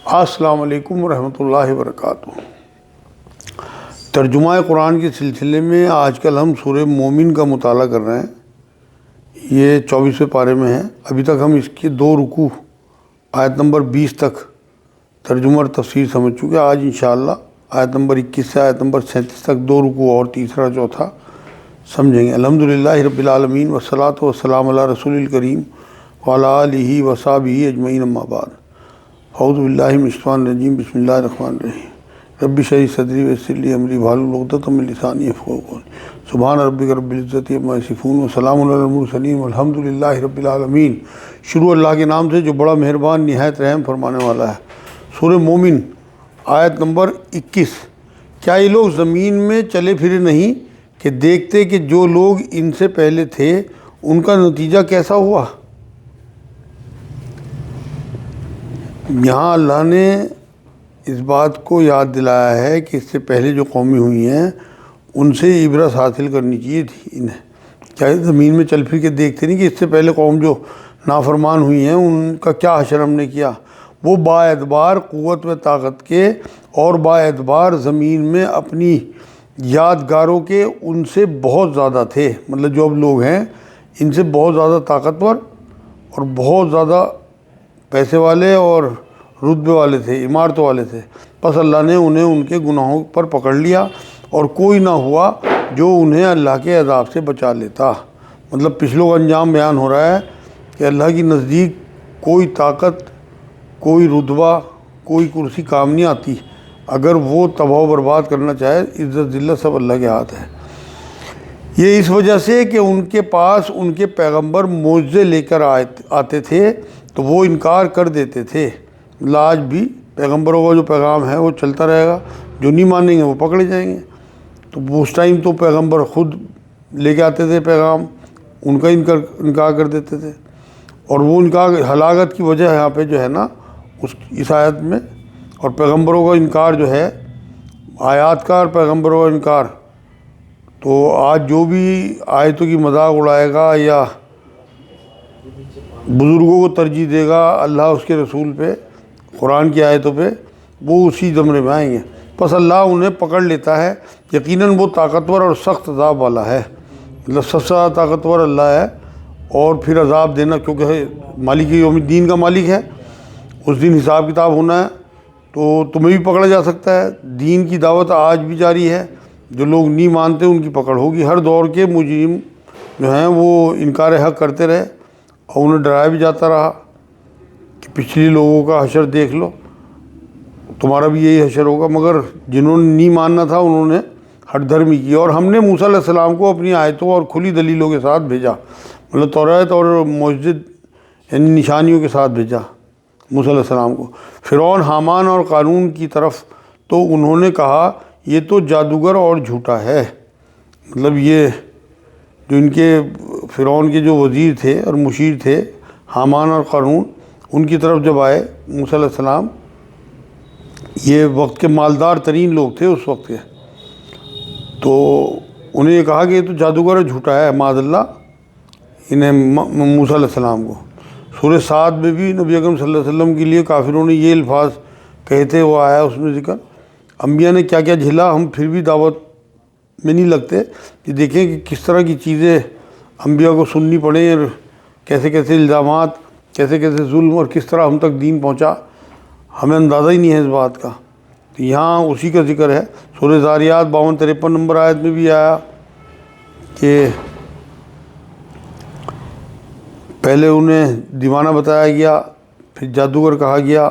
السلام علیکم ورحمۃ اللہ وبرکاتہ۔ ترجمہ قرآن کے سلسلے میں آج کل ہم سورہ مومن کا مطالعہ کر رہے ہیں۔ یہ 24ویں پارے میں ہے۔ ابھی تک ہم اس کے 2 رکوع آیت نمبر 20 تک ترجمہ اور تفسیر سمجھ چکے۔ آج انشاءاللہ آیت نمبر 21 سے آیت نمبر 37 تک 2 رکوع اور تیسرا چوتھا سمجھیں گے۔ الحمدللہ رب العالمین والصلاۃ والسلام علی رسول الکریم وعلی آلہ وصحبہ اجمعین، اما بعد۔ اعوذ باللہ من الشیطان الرجیم، بسم اللہ الرحمن الرحیم۔ رب اشرح لی صدری ویسر لی امری واحلل عقدۃ من لسانی یفقہوا قولی۔ سبحان ربک رب العزۃ عما یصفون وسلام علی المرسلین والحمد للہ رب العالمین۔ شروع اللہ کے نام سے جو بڑا مہربان نہایت رحم فرمانے والا ہے۔ سورہ مومن آیت نمبر 21۔ کیا یہ لوگ زمین میں چلے پھرے نہیں کہ دیکھتے کہ جو لوگ ان سے پہلے تھے ان کا نتیجہ کیسا ہوا؟ یہاں اللہ نے اس بات کو یاد دلایا ہے کہ اس سے پہلے جو قومیں ہوئی ہیں ان سے عبرت حاصل کرنی چاہیے تھی انہیں۔ کیا زمین میں چل پھر کے دیکھتے نہیں کہ اس سے پہلے قوم جو نافرمان ہوئی ہیں ان کا کیا حشر ہم نے کیا؟ وہ با اعتبار قوت و طاقت کے اور با اعتبار زمین میں اپنی یادگاروں کے ان سے بہت زیادہ تھے۔ مطلب جو اب لوگ ہیں ان سے بہت زیادہ طاقتور اور بہت زیادہ پیسے والے اور رتبے والے تھے، عمارتوں والے تھے۔ پس اللہ نے انہیں ان کے گناہوں پر پکڑ لیا اور کوئی نہ ہوا جو انہیں اللہ کے عذاب سے بچا لیتا۔ مطلب پچھلوں کا انجام بیان ہو رہا ہے کہ اللہ کی نزدیک کوئی طاقت، کوئی رتبہ، کوئی کرسی کام نہیں آتی۔ اگر وہ تباہ و برباد کرنا چاہے، عزت ذلت سب اللہ کے ہاتھ ہے۔ یہ اس وجہ سے کہ ان کے پاس ان کے پیغمبر معجزے لے کر آتے تھے تو وہ انکار کر دیتے تھے۔ آج بھی پیغمبروں کا جو پیغام ہے وہ چلتا رہے گا، جو نہیں مانیں گے وہ پکڑے جائیں گے۔ تو اس ٹائم تو پیغمبر خود لے کے آتے تھے پیغام، ان کا انکار کر دیتے تھے، اور وہ انکار ہلاکت کی وجہ یہاں پہ جو ہے نا اس آیت میں، اور پیغمبروں کا انکار جو ہے، آیات کا اور پیغمبروں کا انکار، تو آج جو بھی آیتوں کی مذاق اڑائے گا یا بزرگوں کو ترجیح دے گا اللہ اس کے رسول پہ، قرآن کی آیتوں پہ، وہ اسی زمرے میں آئیں گے۔ پس اللہ انہیں پکڑ لیتا ہے۔ یقیناً وہ طاقتور اور سخت عذاب والا ہے۔ مطلب سب سے زیادہ طاقتور اللہ ہے، اور پھر عذاب دینا، کیونکہ مالک یوم الدین کا مالک ہے، اس دن حساب کتاب ہونا ہے، تو تمہیں بھی پکڑا جا سکتا ہے۔ دین کی دعوت آج بھی جاری ہے، جو لوگ نہیں مانتے ان کی پکڑ ہوگی۔ ہر دور کے مجرم جو ہیں وہ انکار حق کرتے رہے، اور انہیں ڈرایا بھی جاتا رہا کہ پچھلی لوگوں کا حشر دیکھ لو، تمہارا بھی یہی حشر ہوگا۔ مگر جنہوں نے نہیں ماننا تھا انہوں نے ہٹ دھرمی کی، اور ہم نے موسیٰ علیہ السلام کو اپنی آیتوں اور کھلی دلیلوں کے ساتھ بھیجا۔ مطلب توریت اور معجزے یعنی نشانیوں کے ساتھ بھیجا موسیٰ علیہ السلام کو۔ فرعون، حامان اور قارون کی طرف تو انہوں نے کہا یہ تو جادوگر اور جھوٹا ہے۔ مطلب یہ جو ان کے فرعون کے جو وزیر تھے اور مشیر تھے، حامان اور قارون، ان کی طرف جب آئے موسیٰ علیہ السلام، یہ وقت کے مالدار ترین لوگ تھے اس وقت کے، تو انہیں یہ کہا کہ یہ تو جادوگر اور جھوٹا ہے، معاذ اللہ، انہیں موسیٰ علیہ السلام کو۔ سورہ صاد میں بھی نبی اکرم صلی اللہ علیہ وسلم کے لیے کافروں نے یہ الفاظ کہے تھے، وہ آیا اس میں ذکر۔ انبیاء نے کیا کیا جھیلا، ہم پھر بھی دعوت میں نہیں لگتے کہ دیکھیں کہ کس طرح کی چیزیں انبیاء کو سننی پڑیں، اور کیسے کیسے الزامات، کیسے کیسے ظلم، اور کس طرح ہم تک دین پہنچا، ہمیں اندازہ ہی نہیں ہے اس بات کا۔ تو یہاں اسی کا ذکر ہے۔ سورہ ذاریات 52-53 نمبر آیت میں بھی آیا کہ پہلے انہیں دیوانہ بتایا گیا، پھر جادوگر کہا گیا۔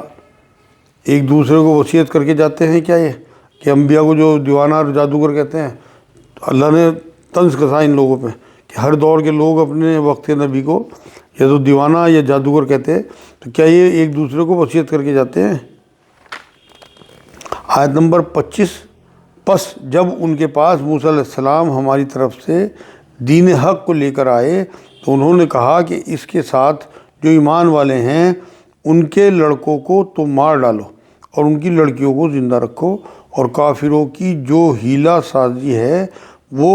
ایک دوسرے کو وصیت کر کے جاتے ہیں کیا یہ کہ انبیاء کو جو دیوانہ اور جادوگر کہتے ہیں؟ تو اللہ نے طنز کسا ان لوگوں پہ کہ ہر دور کے لوگ اپنے وقت نبی کو یا تو دیوانہ یا جادوگر کہتے ہیں، تو کیا یہ ایک دوسرے کو وصیت کر کے جاتے ہیں؟ آیت نمبر 25۔ پس جب ان کے پاس موسیٰ علیہ السلام ہماری طرف سے دین حق کو لے کر آئے تو انہوں نے کہا کہ اس کے ساتھ جو ایمان والے ہیں ان کے لڑکوں کو تم مار ڈالو اور ان کی لڑکیوں کو زندہ رکھو، اور کافروں کی جو ہیلہ سازی ہے وہ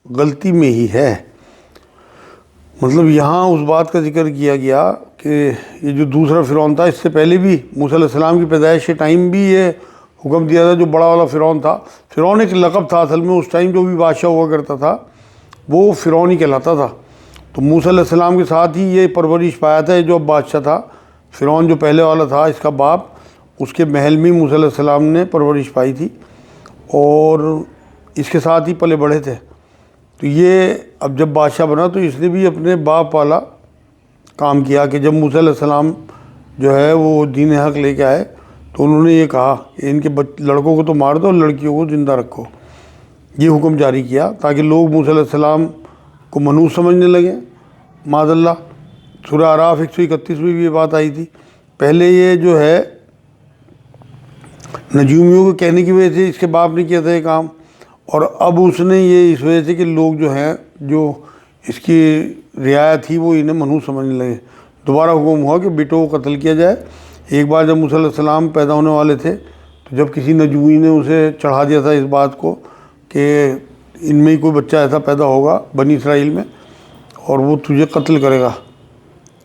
غلطی میں ہی ہے۔ مطلب یہاں اس بات کا ذکر کیا گیا کہ یہ جو دوسرا فرعون تھا، اس سے پہلے بھی موسیٰ علیہ السلام کی پیدائش کے ٹائم بھی یہ حکم دیا تھا، جو بڑا والا فرعون تھا. فرعون ایک لقب تھا اصل میں، اس ٹائم جو بھی بادشاہ ہوا کرتا تھا وہ فرعون ہی کہلاتا تھا. تو موسیٰ علیہ السلام کے ساتھ ہی یہ پرورش پایا تھا. جو اب بادشاہ تھا فرعون جو پہلے والا تھا، اس کا باپ، اس کے محل میں موسیٰ علیہ السلام نے پرورش پائی تھی اور اس کے ساتھ ہی پلے بڑھے تھے. تو یہ اب جب بادشاہ بنا تو اس نے بھی اپنے باپ والا کام کیا کہ جب موسیٰ علیہ السلام جو ہے وہ دین حق لے کے آئے تو انہوں نے یہ کہا کہ ان کے لڑکوں کو تو مار دو اور لڑکیوں کو زندہ رکھو. یہ حکم جاری کیا تاکہ لوگ موسیٰ علیہ السلام کو منحوس سمجھنے لگیں. معاذ اللہ. سورہ اعراف 131 میں بھی یہ بات آئی تھی. پہلے یہ جو ہے نجومیوں کو کہنے کی وجہ سے اس کے باپ نے کیا تھا یہ کام، اور اب اس نے یہ اس وجہ سے کہ لوگ جو ہیں جو اس کی رعایت تھی وہ انہیں منحوس سمجھنے لگے. دوبارہ حکم ہوا کہ بیٹوں کو قتل کیا جائے. ایک بار جب موسیٰ علیہ السلام پیدا ہونے والے تھے تو جب کسی نجومی نے اسے چڑھا دیا تھا اس بات کو کہ ان میں ہی کوئی بچہ ایسا پیدا ہوگا بنی اسرائیل میں اور وہ تجھے قتل کرے گا،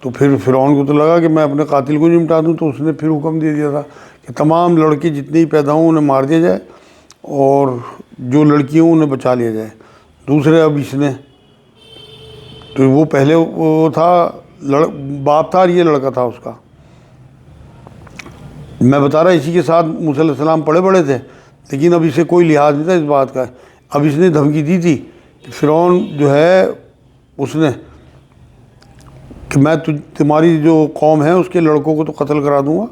تو پھر فرعون کو تو لگا کہ میں اپنے قاتل کو نمٹا دوں. تو اس نے پھر حکم دے دیا تھا کہ تمام لڑکے جتنے ہی پیدا ہوں انہیں مار دیا جائے اور جو لڑکی ہوں انہیں بچا لیا جائے. دوسرے اب اس نے تو وہ پہلے وہ تھا باپ تھا اور یہ لڑکا تھا اس کا. میں بتا رہا اسی کے ساتھ موسیٰ علیہ السلام پڑے بڑے تھے، لیکن اب اسے کوئی لحاظ نہیں تھا اس بات کا. اب اس نے دھمکی دی تھی کہ فرعون جو ہے اس نے کہ میں تمہاری جو قوم ہے اس کے لڑکوں کو تو قتل کرا دوں گا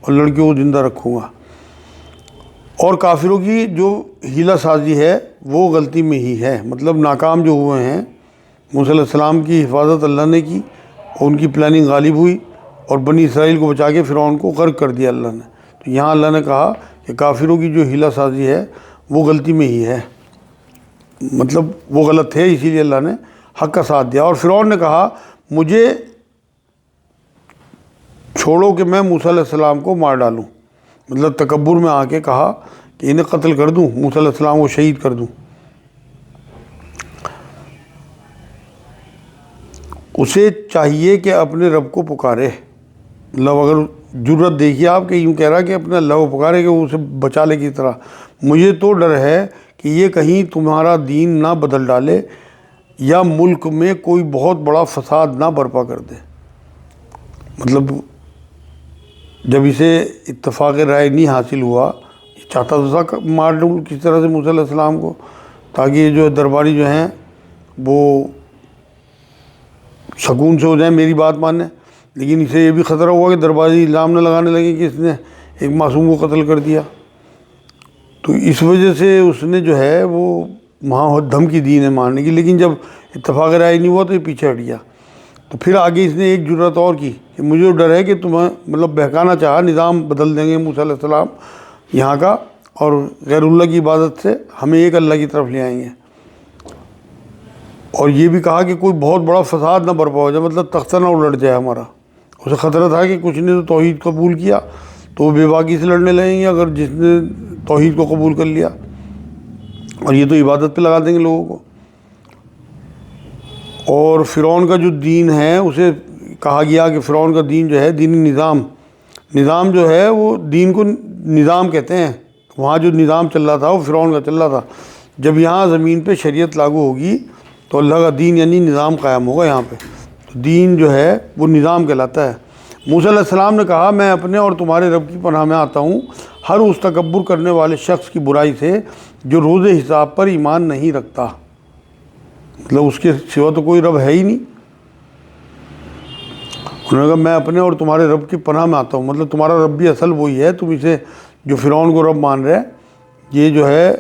اور لڑکیوں کو زندہ رکھوں گا. اور کافروں کی جو ہیلہ سازی ہے وہ غلطی میں ہی ہے، مطلب ناکام جو ہوئے ہیں. موسیٰ علیہ السلام کی حفاظت اللہ نے کی اور ان کی پلاننگ غالب ہوئی اور بنی اسرائیل کو بچا کے فرعون کو غرق کر دیا اللہ نے. تو یہاں اللہ نے کہا کہ کافروں کی جو ہیلہ سازی ہے وہ غلطی میں ہی ہے، مطلب وہ غلط تھے، اسی لیے اللہ نے حق کا ساتھ دیا. اور فرعون نے کہا مجھے چھوڑو کہ میں موسیٰ علیہ السلام کو مار ڈالوں، مطلب تکبر میں آ کے کہا کہ انہیں قتل کر دوں، موسیٰ علیہ السلام کو شہید کر دوں. اسے چاہیے کہ اپنے رب کو پکارے. مطلب اگر جرت دیکھیے آپ کہ یوں کہہ رہا کہ اپنے اللہ کو پکارے کہ وہ اسے بچا لے کی طرح. مجھے تو ڈر ہے کہ یہ کہیں تمہارا دین نہ بدل ڈالے یا ملک میں کوئی بہت بڑا فساد نہ برپا کر دے. مطلب جب اسے اتفاق رائے نہیں حاصل ہوا، یہ چاہتا تو تھا مار ڈوں کس طرح سے موسیٰ علیہ السلام کو، تاکہ یہ جو درباری جو ہیں وہ سکون سے ہو جائیں میری بات مانیں. لیکن اسے یہ بھی خطرہ ہوا کہ درباری الزام نہ لگانے لگے کہ اس نے ایک معصوم کو قتل کر دیا. تو اس وجہ سے اس نے جو ہے وہ وہاں دھمکی دی انہیں مارنے کی. لیکن جب اتفاق رائے نہیں ہوا تو یہ پیچھے ہٹ گیا. تو پھر آگے اس نے ایک جرات اور کی کہ مجھے ڈر ہے کہ تمہیں مطلب بہکانا چاہا، نظام بدل دیں گے موسیٰ علیہ السلام یہاں کا اور غیر اللہ کی عبادت سے ہمیں ایک اللہ کی طرف لے آئیں گے. اور یہ بھی کہا کہ کوئی بہت بڑا فساد نہ برپا ہو جائے، مطلب تختہ نہ الٹ جائے ہمارا. اسے خطرہ تھا کہ کچھ نے تو توحید قبول کیا تو وہ بے باکی سے لڑنے لگیں گے اگر جس نے توحید کو قبول کر لیا، اور یہ تو عبادت پہ لگا دیں گے لوگوں کو. اور فرعون کا جو دین ہے اسے کہا گیا کہ فرعون کا دین جو ہے دینی نظام جو ہے وہ دین کو نظام کہتے ہیں. وہاں جو نظام چل رہا تھا وہ فرعون کا چل رہا تھا. جب یہاں زمین پہ شریعت لاگو ہوگی تو اللہ کا دین یعنی نظام قائم ہوگا یہاں پہ. تو دین جو ہے وہ نظام کہلاتا ہے. موسیٰ علیہ السلام نے کہا میں اپنے اور تمہارے رب کی پناہ میں آتا ہوں ہر اس تکبر کرنے والے شخص کی برائی سے جو روز حساب پر ایمان نہیں رکھتا. مطلب اس کے سوا تو کوئی رب ہے ہی نہیں. انہوں نے کہا میں اپنے اور تمہارے رب کی پناہ میں آتا ہوں، مطلب تمہارا رب بھی اصل وہی ہے. تم اسے جو فرعون کو رب مان رہے یہ جو ہے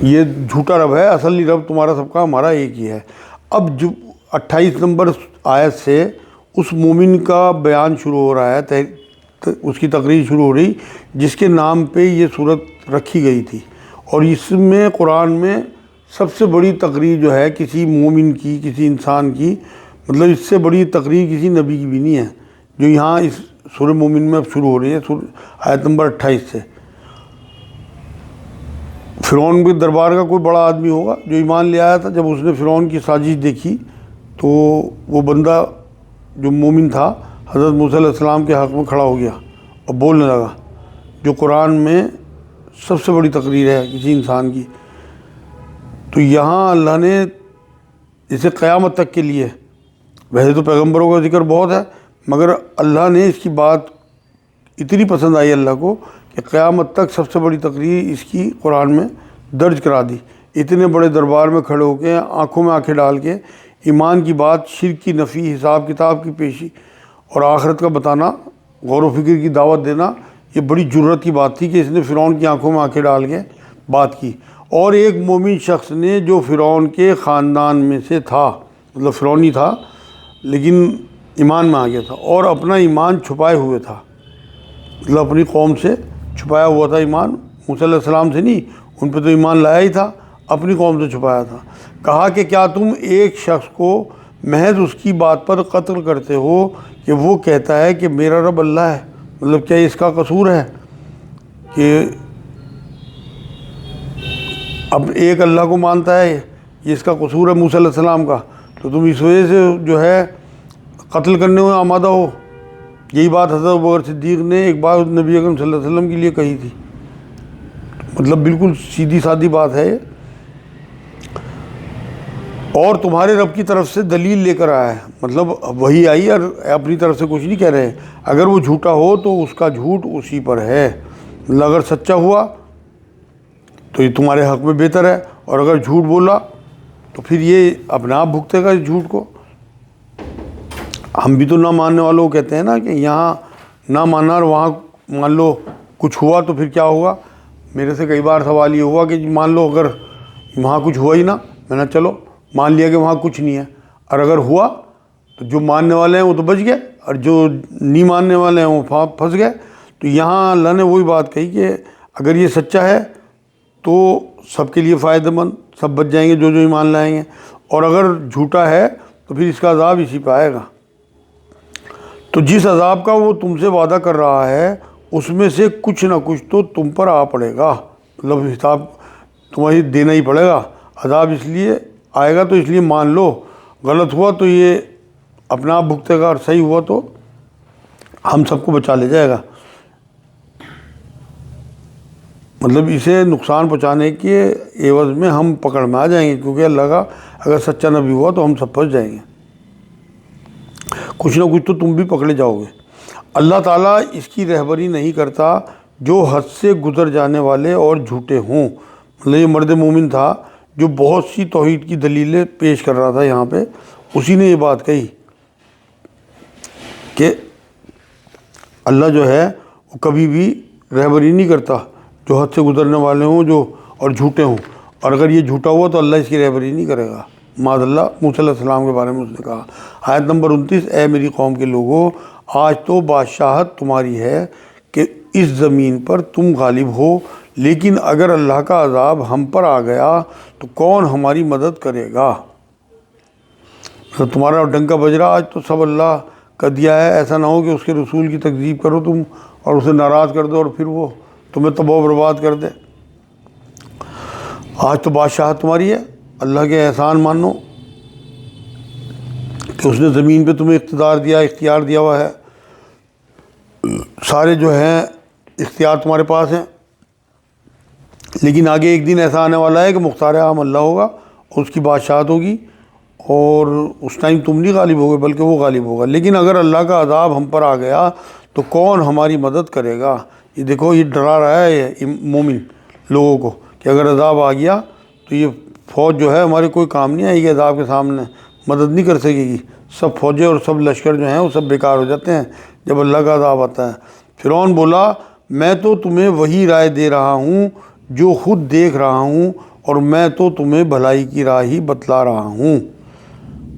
یہ جھوٹا رب ہے. اصلی رب تمہارا سب کا ہمارا ایک ہی ہے. اب جو 28 نمبر آیت سے اس مومن کا بیان شروع ہو رہا ہے، اس کی تقریر شروع ہو رہی جس کے نام پہ یہ صورت رکھی گئی تھی. اور اس میں قرآن میں سب سے بڑی تقریر جو ہے کسی مومن کی، کسی انسان کی، مطلب اس سے بڑی تقریر کسی نبی کی بھی نہیں ہے جو یہاں اس سورہ مومن میں اب شروع ہو رہی ہے آیت نمبر 28 سے. فرعون کے دربار کا کوئی بڑا آدمی ہوگا جو ایمان لے آیا تھا. جب اس نے فرعون کی سازش دیکھی تو وہ بندہ جو مومن تھا حضرت موسیٰ علیہ السلام کے حق میں کھڑا ہو گیا اور بولنے لگا، جو قرآن میں سب سے بڑی تقریر ہے کسی انسان کی۔ تو یہاں اللہ نے اسے قیامت تک کے لیے، ویسے تو پیغمبروں کا ذکر بہت ہے، مگر اللہ نے اس کی بات اتنی پسند آئی اللہ کو کہ قیامت تک سب سے بڑی تقریر اس کی قرآن میں درج کرا دی۔ اتنے بڑے دربار میں کھڑے ہو کے، آنکھوں میں آنکھیں ڈال کے ایمان کی بات، شرک کی نفی، حساب کتاب کی پیشی اور آخرت کا بتانا، غور و فکر کی دعوت دینا، یہ بڑی جرت کی بات تھی کہ اس نے فرعون کی آنکھوں میں آنکھیں ڈال کے بات کی۔ اور ایک مومن شخص نے جو فرعون کے خاندان میں سے تھا، مطلب فرعونی تھا لیکن ایمان میں آ گیا تھا، اور اپنا ایمان چھپائے ہوئے تھا، مطلب اپنی قوم سے چھپایا ہوا تھا ایمان، موسیٰ علیہ السلام سے نہیں، ان پہ تو ایمان لایا ہی تھا، اپنی قوم سے چھپایا تھا۔ کہا کہ کیا تم ایک شخص کو محض اس کی بات پر قتل کرتے ہو کہ وہ کہتا ہے کہ میرا رب اللہ ہے؟ مطلب کیا اس کا قصور ہے کہ اب ایک اللہ کو مانتا ہے، یہ اس کا قصور ہے موسیٰ علیہ السلام کا، تو تم اس وجہ سے جو ہے قتل کرنے میں آمادہ ہو؟ یہی بات حضرت ابوبکر صدیق نے ایک بار نبی اکرم صلی اللہ علیہ وسلم کے لیے کہی تھی۔ مطلب بالکل سیدھی سادھی بات ہے یہ، اور تمہارے رب کی طرف سے دلیل لے کر آیا ہے، مطلب وہی آئی اور اپنی طرف سے کچھ نہیں کہہ رہے۔ اگر وہ جھوٹا ہو تو اس کا جھوٹ اسی پر ہے، مطلب اگر سچا ہوا تو یہ تمہارے حق میں بہتر ہے، اور اگر جھوٹ بولا تو پھر یہ اپنے آپ بھگتے گا اس جھوٹ کو۔ ہم بھی تو نہ ماننے والوں کو کہتے ہیں نا کہ یہاں نہ ماننا اور وہاں مان لو کچھ ہوا تو پھر کیا ہوگا۔ میرے سے کئی بار سوال یہ ہوا کہ مان لو اگر وہاں کچھ ہوا ہی نہ، میں نے چلو مان لیا کہ وہاں کچھ نہیں ہے، اور اگر ہوا تو جو ماننے والے ہیں وہ تو بچ گئے، اور جو نہیں ماننے والے ہیں وہ پھنس گئے۔ تو یہاں اللہ نے وہی بات کہی کہ اگر یہ سچا ہے تو سب کے لیے فائدہ مند، سب بچ جائیں گے جو ایمان لائیں گے، اور اگر جھوٹا ہے تو پھر اس کا عذاب اسی پہ آئے گا۔ تو جس عذاب کا وہ تم سے وعدہ کر رہا ہے اس میں سے کچھ نہ کچھ تو تم پر آ پڑے گا، مطلب حساب تمہیں دینا ہی پڑے گا۔ عذاب اس لیے آئے گا تو اس لیے مان لو، غلط ہوا تو یہ اپنا آپ بھگتے گا، اور صحیح ہوا تو ہم سب کو بچا لے جائے گا۔ مطلب اسے نقصان پہنچانے کے عوض میں ہم پکڑ میں آ جائیں گے، کیونکہ اللہ کا اگر سچا نبی ہوا تو ہم سب پھنس جائیں گے، کچھ نہ کچھ تو تم بھی پکڑے جاؤ گے۔ اللہ تعالیٰ اس کی رہبری نہیں کرتا جو حد سے گزر جانے والے اور جھوٹے ہوں۔ مطلب یہ مرد مومن تھا جو بہت سی توحید کی دلیلیں پیش کر رہا تھا، یہاں پہ اسی نے یہ بات کہی کہ اللہ جو ہے وہ کبھی بھی رہبری نہیں کرتا جو حد سے گزرنے والے ہوں جو اور جھوٹے ہوں، اور اگر یہ جھوٹا ہوا تو اللہ اس کی رہبری نہیں کرے گا۔ معاذ اللہ۔ موسیٰ علیہ السلام کے بارے میں اس نے کہا، آیت نمبر 29، اے میری قوم کے لوگوں، آج تو بادشاہت تمہاری ہے کہ اس زمین پر تم غالب ہو، لیکن اگر اللہ کا عذاب ہم پر آ گیا تو کون ہماری مدد کرے گا؟ تمہارا ڈنکا بج رہا، آج تو سب اللہ کا دیا ہے، ایسا نہ ہو کہ اس کے رسول کی تکذیب کرو تم اور اسے ناراض کر دو اور پھر وہ تمہیں تباہ و برباد کر دے۔ آج تو بادشاہت تمہاری ہے، اللہ کے احسان مانو کہ اس نے زمین پہ تمہیں اقتدار دیا، اختیار دیا ہوا ہے، سارے جو ہیں اختیار تمہارے پاس ہیں، لیکن آگے ایک دن ایسا آنے والا ہے کہ مختار عام اللہ ہوگا اور اس کی بادشاہت ہوگی، اور اس ٹائم تم نہیں غالب ہوگے بلکہ وہ غالب ہوگا۔ لیکن اگر اللہ کا عذاب ہم پر آ گیا تو کون ہماری مدد کرے گا؟ یہ دیکھو، یہ ڈرا رہا ہے یہ مومن لوگوں کو کہ اگر عذاب آ گیا تو یہ فوج جو ہے ہمارے کوئی کام نہیں آئے گی، عذاب کے سامنے مدد نہیں کر سکے گی، سب فوجیں اور سب لشکر جو ہیں وہ سب بیکار ہو جاتے ہیں جب اللہ کا عذاب آتا ہے۔ فرعون بولا، میں تو تمہیں وہی رائے دے رہا ہوں جو خود دیکھ رہا ہوں، اور میں تو تمہیں بھلائی کی راہ ہی بتلا رہا ہوں۔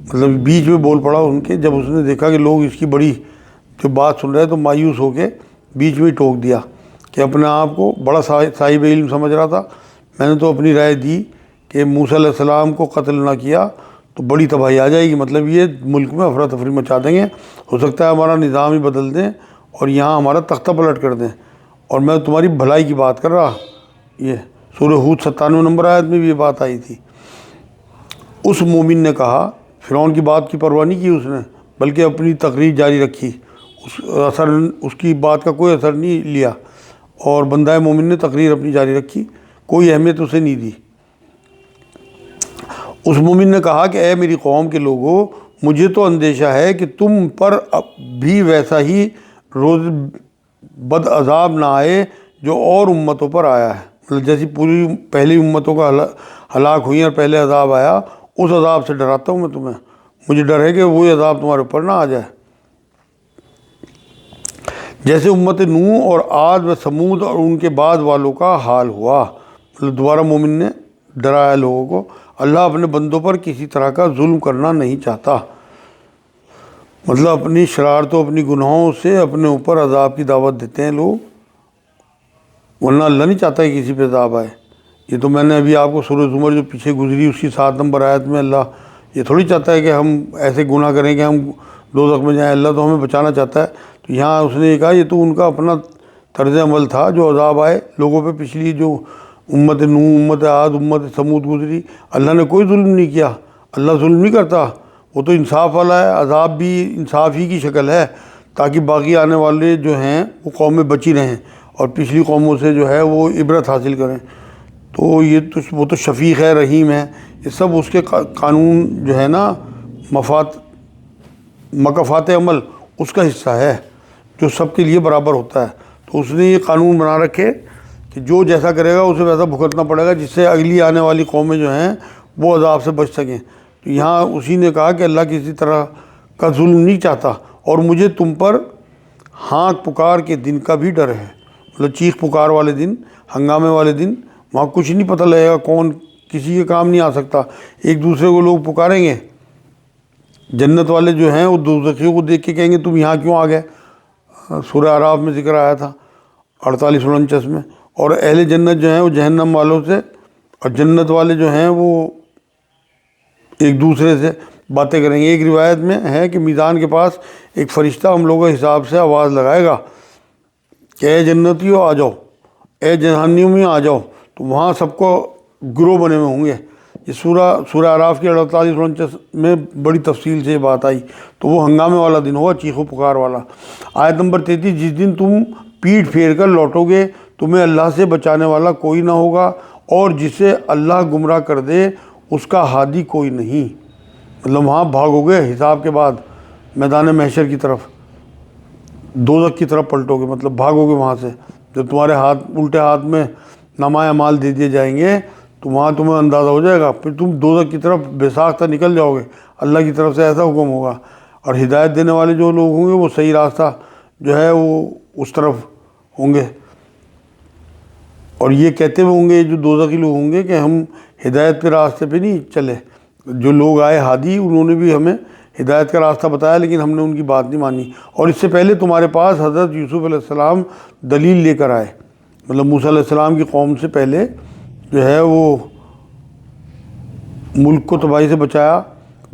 مطلب بیچ میں بول پڑا ان کے، جب اس نے دیکھا کہ لوگ اس کی بڑی جو بات سن رہے تو مایوس ہو کے بیچ میں ٹوک دیا کہ اپنے آپ کو بڑا صاحب علم سمجھ رہا تھا، میں نے تو اپنی رائے دی کہ موسیٰ علیہ السلام کو قتل نہ کیا تو بڑی تباہی آ جائے گی، مطلب یہ ملک میں افراتفری مچا دیں گے، ہو سکتا ہے ہمارا نظام ہی بدل دیں اور یہاں ہمارا تختہ پلٹ کر دیں، اور میں تمہاری بھلائی کی بات کر رہا۔ یہ سورہ ہود 97 نمبر آیت میں بھی یہ بات آئی تھی۔ اس مومن نے کہا فرعون کی بات کی پرواہ نہیں کی اس نے، بلکہ اپنی تقریر جاری رکھی، اس کی بات کا کوئی اثر نہیں لیا، اور بندہ مومن نے تقریر اپنی جاری رکھی، کوئی اہمیت اسے نہیں دی۔ اس مومن نے کہا کہ اے میری قوم کے لوگوں، مجھے تو اندیشہ ہے کہ تم پر بھی ویسا ہی روز بد عذاب نہ آئے جو اور امتوں پر آیا ہے، مطلب جیسی پوری پہلی امتوں کا ہلاک ہوئی اور پہلے عذاب آیا، اس عذاب سے ڈراتا ہوں میں تمہیں، مجھے ڈر ہے کہ وہی عذاب تمہارے اوپر نہ آ جائے، جیسے امت نوح اور عاد و ثمود اور ان کے بعد والوں کا حال ہوا۔ مطلب دوبارہ مومن نے ڈرایا لوگوں کو، اللہ اپنے بندوں پر کسی طرح کا ظلم کرنا نہیں چاہتا، مطلب اپنی شرارتوں اپنی گناہوں سے اپنے اوپر عذاب کی دعوت دیتے ہیں لوگ، ورنہ اللہ نہیں چاہتا کہ کسی پہ عذاب آئے۔ یہ تو میں نے ابھی آپ کو سورہ زمر جو پیچھے گزری اس کی 7 نمبر آیت میں اللہ یہ تھوڑی چاہتا ہے کہ ہم ایسے گناہ کریں کہ ہم دوزخ میں جائیں، اللہ تو ہمیں بچانا چاہتا ہے۔ تو یہاں اس نے یہ کہا یہ تو ان کا اپنا طرز عمل تھا جو عذاب آئے لوگوں پہ، پچھلی جو امت نوح، امت عاد، امت ثمود گزری، اللہ نے کوئی ظلم نہیں کیا، اللہ ظلم نہیں کرتا، وہ تو انصاف والا ہے، عذاب بھی انصاف ہی کی شکل ہے تاکہ باقی آنے والے جو ہیں وہ قومیں بچی رہیں اور پچھلی قوموں سے جو ہے وہ عبرت حاصل کریں۔ تو یہ تو وہ تو شفیق ہے، رحیم ہے، یہ سب اس کے قانون جو ہے نا مکافات عمل اس کا حصہ ہے جو سب کے لیے برابر ہوتا ہے۔ تو اس نے یہ قانون بنا رکھے کہ جو جیسا کرے گا اسے ویسا بھگتنا پڑے گا، جس سے اگلی آنے والی قومیں جو ہیں وہ عذاب سے بچ سکیں۔ تو یہاں اسی نے کہا کہ اللہ کسی طرح کا ظلم نہیں چاہتا، اور مجھے تم پر ہانک پکار کے دن کا بھی ڈر ہے، مطلب چیخ پکار والے دن، ہنگامے والے دن، وہاں کچھ نہیں پتہ لگے گا، کون کسی کے کام نہیں آ سکتا، ایک دوسرے کو لوگ پکاریں گے، جنت والے جو ہیں وہ دوزخیوں کو دیکھ کے کہیں گے تم یہاں کیوں آ گئے، سورہ اعراف میں ذکر آیا تھا 48-49 میں، اور اہل جنت جو ہیں وہ جہنم والوں سے، اور جنت والے جو ہیں وہ ایک دوسرے سے باتیں کریں گے۔ ایک روایت میں ہے کہ میدان کے پاس ایک فرشتہ ہم لوگوں کے حساب سے آواز لگائے گا کہ اے جنتیوں آ جاؤ، اے جہنمیوں آ جاؤ، تو وہاں سب کو گروہ بنے ہوئے ہوں گے۔ یہ سورہ اعراف کی 48-49 میں بڑی تفصیل سے یہ بات آئی، تو وہ ہنگامے والا دن ہوگا، چیخ و پکار والا۔ آیت نمبر 33، جس دن تم پیٹھ پھیر کر لوٹو گے تمہیں اللہ سے بچانے والا کوئی نہ ہوگا، اور جسے اللہ گمراہ کر دے اس کا ہادی کوئی نہیں، مطلب وہاں بھاگو گے حساب کے بعد میدان محشر کی طرف، دوزخ کی طرف پلٹو گے، مطلب بھاگو گے وہاں سے، جب تمہارے الٹے ہاتھ میں نامہ اعمال دے دیے جائیں گے تو وہاں تمہیں اندازہ ہو جائے گا، پھر تم دوزخ کی طرف بے ساختہ نکل جاؤ گے، اللہ کی طرف سے ایسا حکم ہوگا، اور ہدایت دینے والے جو لوگ ہوں گے وہ صحیح راستہ جو ہے وہ اس طرف ہوں گے، اور یہ کہتے ہوئے ہوں گے جو دوزخی لوگ ہوں گے کہ ہم ہدایت کے راستے پہ نہیں چلے، جو لوگ آئے ہادی انہوں نے بھی ہمیں ہدایت کا راستہ بتایا لیکن ہم نے ان کی بات نہیں مانی، اور اس سے پہلے تمہارے پاس حضرت یوسف علیہ السلام دلیل لے کر آئے، مطلب موسیٰ علیہ السلام کی قوم سے پہلے جو ہے وہ ملک کو تباہی سے بچایا،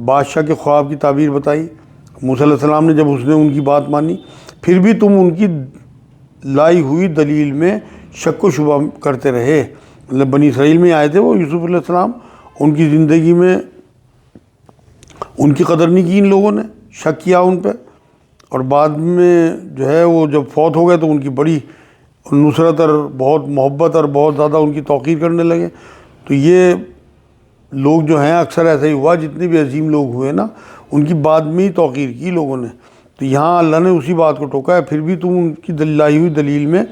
بادشاہ کے خواب کی تعبیر بتائی، موسیٰ علیہ السلام نے جب اس نے ان کی بات مانی، پھر بھی تم ان کی لائی ہوئی دلیل میں شک و شبہ کرتے رہے، مطلب بنی اسرائیل میں آئے تھے وہ یوسف علیہ السلام، ان کی زندگی میں ان کی قدر نہیں کی ان لوگوں نے، شک کیا ان پہ، اور بعد میں جو ہے وہ جب فوت ہو گئے تو ان کی بڑی نصرت اور بہت محبت اور بہت زیادہ ان کی توقیر کرنے لگے۔ تو یہ لوگ جو ہیں اکثر ایسا ہی ہوا، جتنے بھی عظیم لوگ ہوئے نا ان کی بعد میں ہی توقیر کی لوگوں نے، تو یہاں اللہ نے اسی بات کو ٹوکا ہے، پھر بھی تم ان کی لائی ہوئی دلیل میں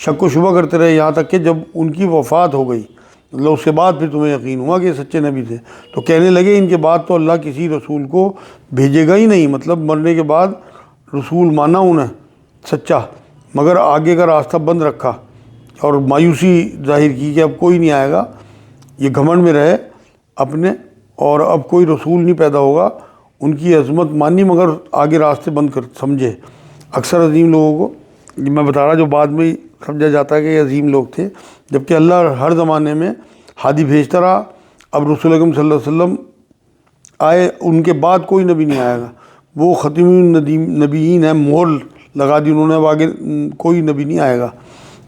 شک و شبہ کرتے رہے یہاں تک کہ جب ان کی وفات ہو گئی، مطلب اس کے بعد پھر تمہیں یقین ہوا کہ یہ سچے نبی تھے، تو کہنے لگے ان کے بعد تو اللہ کسی رسول کو بھیجے گا ہی نہیں، مطلب مرنے کے بعد رسول مانا انہیں سچا، مگر آگے کا راستہ بند رکھا اور مایوسی ظاہر کی کہ اب کوئی نہیں آئے گا، یہ گھمنڈ میں رہے اپنے، اور اب کوئی رسول نہیں پیدا ہوگا، ان کی عظمت مانی مگر آگے راستے بند کر سمجھے۔ اکثر عظیم لوگوں کو میں بتا رہا جو بعد میں ہی سمجھا جاتا ہے کہ یہ عظیم لوگ تھے، جبکہ اللہ ہر زمانے میں ہادی بھیجتا رہا، اب رسول اکرم صلی اللہ علیہ وسلم آئے، ان کے بعد کوئی نبی نہیں آئے گا، وہ ختم نبیین ہیں، مہر لگا دی انہوں نے، اب آگے کوئی نبی نہیں آئے گا،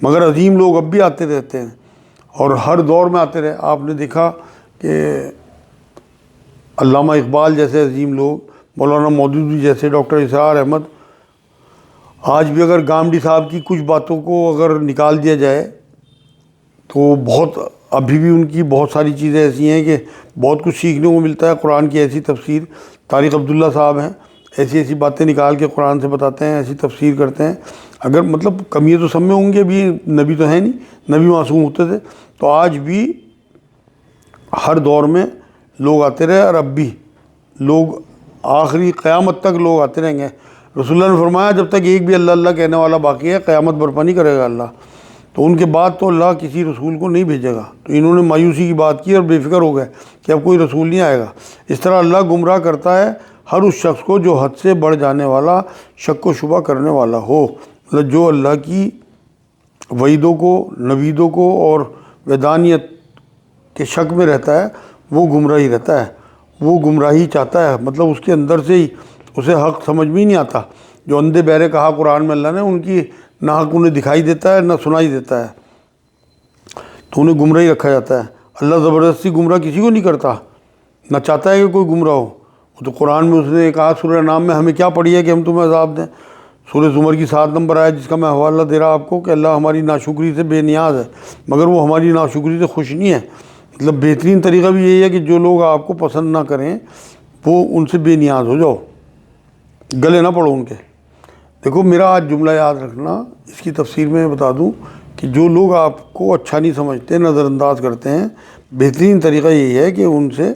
مگر عظیم لوگ اب بھی آتے رہتے ہیں اور ہر دور میں آتے رہے۔ آپ نے دیکھا کہ علامہ اقبال جیسے عظیم لوگ، مولانا مودودی جیسے، ڈاکٹر اسرار احمد، آج بھی اگر گامدی صاحب کی کچھ باتوں کو اگر نکال دیا جائے تو بہت، ابھی بھی ان کی بہت ساری چیزیں ایسی ہیں کہ بہت کچھ سیکھنے کو ملتا ہے۔ قرآن کی ایسی تفسیر، طارق عبداللہ صاحب ہیں، ایسی ایسی باتیں نکال کے قرآن سے بتاتے ہیں، ایسی تفسیر کرتے ہیں۔ اگر مطلب کمیاں تو سب میں ہوں گے، ابھی نبی تو ہیں نہیں، نبی معصوم ہوتے تھے، تو آج بھی ہر دور میں لوگ آتے رہے، اور اب بھی لوگ آخری قیامت تک لوگ آتے رہیں گے۔ رسول اللہ نے فرمایا جب تک ایک بھی اللہ اللہ کہنے والا باقی ہے قیامت برپا نہیں کرے گا اللہ، تو ان کے بعد تو اللہ کسی رسول کو نہیں بھیجے گا۔ تو انہوں نے مایوسی کی بات کی اور بے فکر ہو گئے کہ اب کوئی رسول نہیں آئے گا۔ اس طرح اللہ گمراہ کرتا ہے ہر اس شخص کو جو حد سے بڑھ جانے والا، شک و شبہ کرنے والا ہو۔ مطلب جو اللہ کی وعیدوں کو، نویدوں کو اور ویدانیت کے شک میں رہتا ہے وہ گمراہی رہتا ہے، وہ گمراہی چاہتا ہے، مطلب اس کے اندر سے ہی اسے حق سمجھ میں ہی نہیں آتا۔ جو اندھے بہرے کہا قرآن میں اللہ نے، ان کی نہ حق انہیں دکھائی دیتا ہے نہ سنائی دیتا ہے، تو انہیں گمراہی رکھا جاتا ہے۔ اللہ زبردستی گمراہ کسی کو نہیں کرتا، نہ چاہتا ہے کہ کوئی گمراہ ہو۔ وہ تو قرآن میں اس نے کہا سورہ نام میں ہمیں کیا پڑھی ہے کہ ہم تمہیں عذاب دیں۔ سورہ زمر کی 7 نمبر آیت جس کا میں حوالہ دے رہا آپ کو کہ اللہ ہماری ناشکری سے بے نیاز ہے، مگر وہ ہماری ناشکری سے خوش نہیں ہے۔ مطلب بہترین طریقہ بھی یہی ہے کہ جو لوگ آپ کو پسند نہ کریں وہ ان سے بے نیاز ہو جاؤ، گلے نہ پڑو ان کے۔ دیکھو میرا آج جملہ یاد رکھنا، اس کی تفسیر میں بتا دوں کہ جو لوگ آپ کو اچھا نہیں سمجھتے، نظر انداز کرتے ہیں، بہترین طریقہ یہی ہے کہ ان سے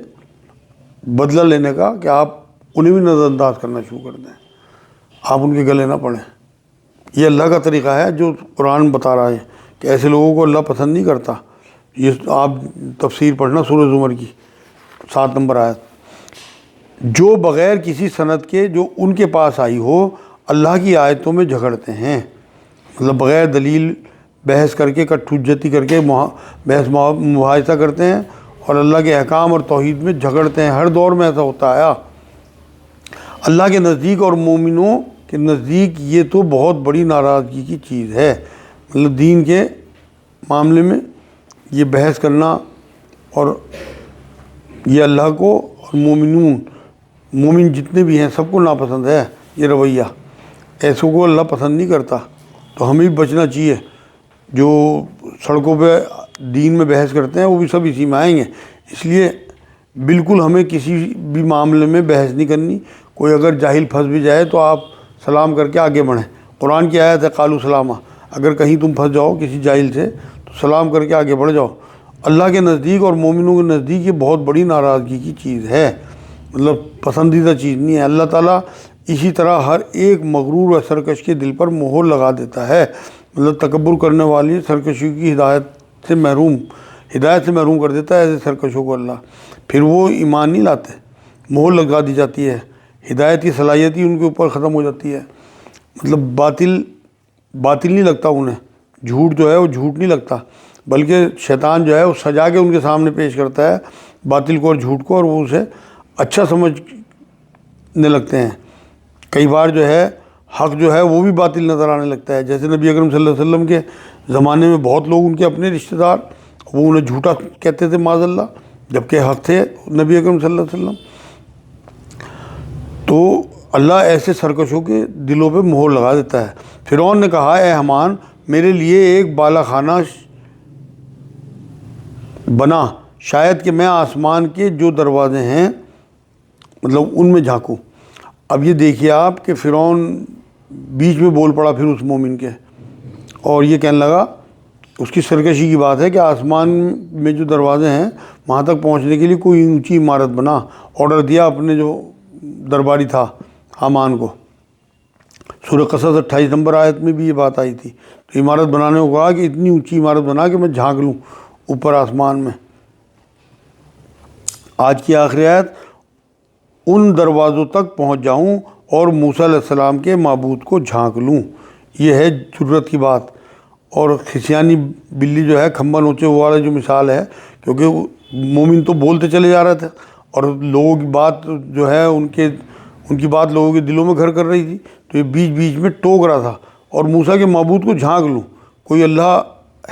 بدلہ لینے کا کہ آپ انہیں بھی نظر انداز کرنا شروع کر دیں، آپ ان کے گلے نہ پڑیں۔ یہ اللہ کا طریقہ ہے جو قرآن بتا رہا ہے کہ ایسے لوگوں کو اللہ پسند نہیں کرتا۔ یہ آپ تفسیر پڑھنا سورہ زمر کی 7 نمبر آیت۔ جو بغیر کسی سند کے جو ان کے پاس آئی ہو اللہ کی آیتوں میں جھگڑتے ہیں، مطلب بغیر دلیل بحث کر کے، کٹ حجتی کر کے بحث مباحثہ کرتے ہیں اور اللہ کے احکام اور توحید میں جھگڑتے ہیں۔ ہر دور میں ایسا ہوتا آیا۔ اللہ کے نزدیک اور مومنوں کے نزدیک یہ تو بہت بڑی ناراضگی کی چیز ہے۔ مطلب دین کے معاملے میں یہ بحث کرنا، اور یہ اللہ کو اور مومن جتنے بھی ہیں سب کو ناپسند ہے یہ رویہ، ایسوں کو اللہ پسند نہیں کرتا۔ تو ہمیں بھی بچنا چاہیے۔ جو سڑکوں پہ دین میں بحث کرتے ہیں وہ بھی سب اسی میں آئیں گے، اس لیے بالکل ہمیں کسی بھی معاملے میں بحث نہیں کرنی۔ کوئی اگر جاہل پھنس بھی جائے تو آپ سلام کر کے آگے بڑھیں۔ قرآن کی آیت ہے قالوا سلامہ، اگر کہیں تم پھنس جاؤ کسی جاہل سے تو سلام کر کے آگے بڑھ جاؤ۔ اللہ کے نزدیک اور مومنوں کے نزدیک یہ بہت بڑی ناراضگی کی چیز ہے، مطلب پسندیدہ چیز نہیں ہے۔ اللہ تعالیٰ اسی طرح ہر ایک مغرور و سرکش کے دل پر مہر لگا دیتا ہے۔ مطلب تکبر کرنے والی سرکشی کی ہدایت سے محروم کر دیتا ہے ایسے سرکشوں کو اللہ، پھر وہ ایمان نہیں لاتے، مہر لگا دی جاتی ہے، ہدایت کی صلاحیت ہی ان کے اوپر ختم ہو جاتی ہے۔ مطلب باطل نہیں لگتا انہیں، جھوٹ جو ہے وہ جھوٹ نہیں لگتا، بلکہ شیطان جو ہے وہ سجا کے ان کے سامنے پیش کرتا ہے باطل کو اور جھوٹ کو، اور وہ اسے اچھا سمجھنے لگتے ہیں۔ کئی بار جو ہے حق جو ہے وہ بھی باطل نظر آنے لگتا ہے، جیسے نبی اکرم صلی اللہ علیہ وسلم کے زمانے میں بہت لوگ ان کے اپنے رشتہ دار وہ انہیں جھوٹا کہتے تھے معاذ اللہ، جبکہ حق تھے نبی اکرم صلی اللہ علیہ وسلم۔ تو اللہ ایسے سرکشوں کے دلوں پہ مہر لگا دیتا ہے۔ فرعون نے کہا اے حمان میرے لیے ایک بالا خانہ بنا، شاید کہ میں آسمان کے جو دروازے ہیں مطلب ان میں جھانکوں۔ اب یہ دیکھیے آپ کہ فرعون بیچ میں بول پڑا پھر اس مومن کے، اور یہ کہنے لگا، اس کی سرکشی کی بات ہے کہ آسمان میں جو دروازے ہیں وہاں تک پہنچنے کے لیے کوئی اونچی عمارت بنا، آرڈر دیا اپنے جو درباری تھا حامان کو۔ سورہ قصص 28 نمبر آیت میں بھی یہ بات آئی تھی۔ تو عمارت بنانے کو کہا کہ اتنی اونچی عمارت بنا کہ میں جھانک لوں اوپر آسمان میں۔ آج کی آخری آیت، ان دروازوں تک پہنچ جاؤں اور موسیٰ علیہ السلام کے معبود کو جھانک لوں، یہ ہے ضرورت کی بات۔ اور خسیانی بلی جو ہے کھمبا نوچے وہ والا جو مثال ہے، کیونکہ مومن تو بولتے چلے جا رہے تھے اور لوگوں کی بات جو ہے ان کی بات لوگوں کے دلوں میں گھر کر رہی تھی، تو یہ بیچ بیچ میں ٹوک رہا تھا، اور موسیٰ کے معبود کو جھانک لوں، کوئی اللہ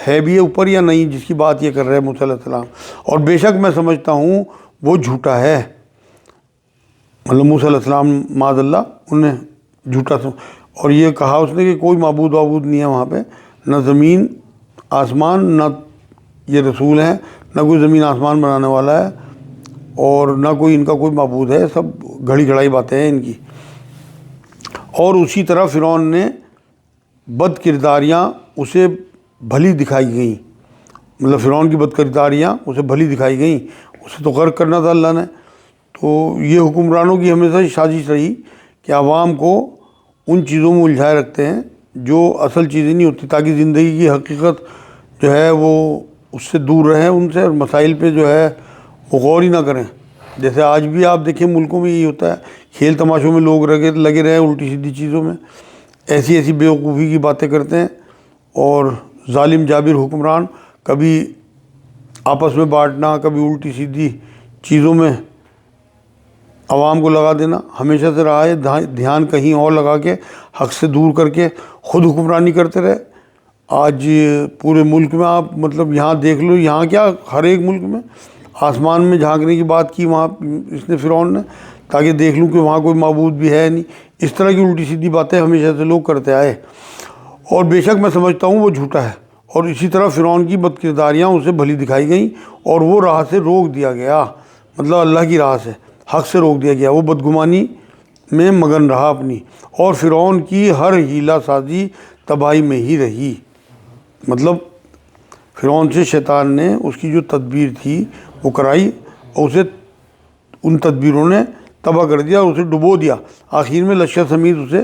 ہے بھی ہے اوپر یا نہیں جس کی بات یہ کر رہے ہیں موسیٰ علیہ السلام، اور بے شک میں سمجھتا ہوں وہ جھوٹا ہے۔ مطلب موسیٰ علیہ السلام معاذ اللہ انہیں جھوٹا اور یہ کہا اس نے کہ کوئی معبود وابود نہیں ہے وہاں پہ، نہ زمین آسمان، نہ یہ رسول ہیں، نہ کوئی زمین آسمان بنانے والا ہے، اور نہ کوئی ان کا کوئی معبود ہے، سب گھڑی گھڑائی باتیں ہیں ان کی۔ اور اسی طرح فرعون نے بد کرداریاں اسے بھلی دکھائی گئیں، مطلب فرعون کی بد کرداریاں اسے بھلی دکھائی گئیں، اسے تو غرق کرنا تھا اللہ نے۔ تو یہ حکمرانوں کی ہمیشہ سازش رہی کہ عوام کو ان چیزوں میں الجھائے رکھتے ہیں جو اصل چیزیں نہیں ہوتی، تاکہ زندگی کی حقیقت جو ہے وہ اس سے دور رہیں ان سے، اور مسائل پہ جو ہے وہ غور ہی نہ کریں۔ جیسے آج بھی آپ دیکھیں ملکوں میں یہی ہوتا ہے، کھیل تماشوں میں لوگ لگے رہے، الٹی سیدھی چیزوں میں ایسی ایسی بیوقوفی کی باتیں کرتے ہیں، اور ظالم جابر حکمران کبھی آپس میں بانٹنا، کبھی الٹی سیدھی چیزوں میں عوام کو لگا دینا ہمیشہ سے رہا ہے، دھیان کہیں اور لگا کے حق سے دور کر کے خود حکمرانی کرتے رہے۔ آج پورے ملک میں آپ مطلب یہاں دیکھ لو، یہاں کیا ہر ایک ملک میں آسمان میں جھانکنے کی بات کی وہاں اس نے فرعون نے، تاکہ دیکھ لوں کہ وہاں کوئی معبود بھی ہے نہیں۔ اس طرح کی الٹی سیدھی باتیں ہمیشہ سے لوگ کرتے آئے، اور بے شک میں سمجھتا ہوں وہ جھوٹا ہے۔ اور اسی طرح فرعون کی بد کرداریاں اسے بھلی دکھائی گئیں، اور وہ راہ سے روک دیا گیا، مطلب اللہ کی راہ سے، حق سے روک دیا گیا، وہ بدگمانی میں مگن رہا اپنی، اور فرعون کی ہر ہیلہ سازی تباہی میں ہی رہی۔ مطلب فرعون سے شیطان نے اس کی جو تدبیر تھی وہ کرائی، اور اسے ان تدبیروں نے تباہ کر دیا، اور اسے ڈبو دیا، آخر میں لشکر سمیت اسے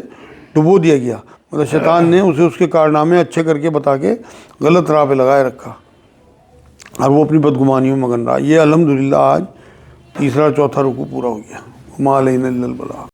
ڈبو دیا گیا۔ مطلب شیطان نے اسے اس کے کارنامے اچھے کر کے بتا کے غلط راہ پہ لگائے رکھا، اور وہ اپنی بدگمانیوں میں مگن رہا۔ یہ الحمدللہ آج تیسرا چوتھا رکوع پورا ہو گیا۔ وما علینا الا البلاغ۔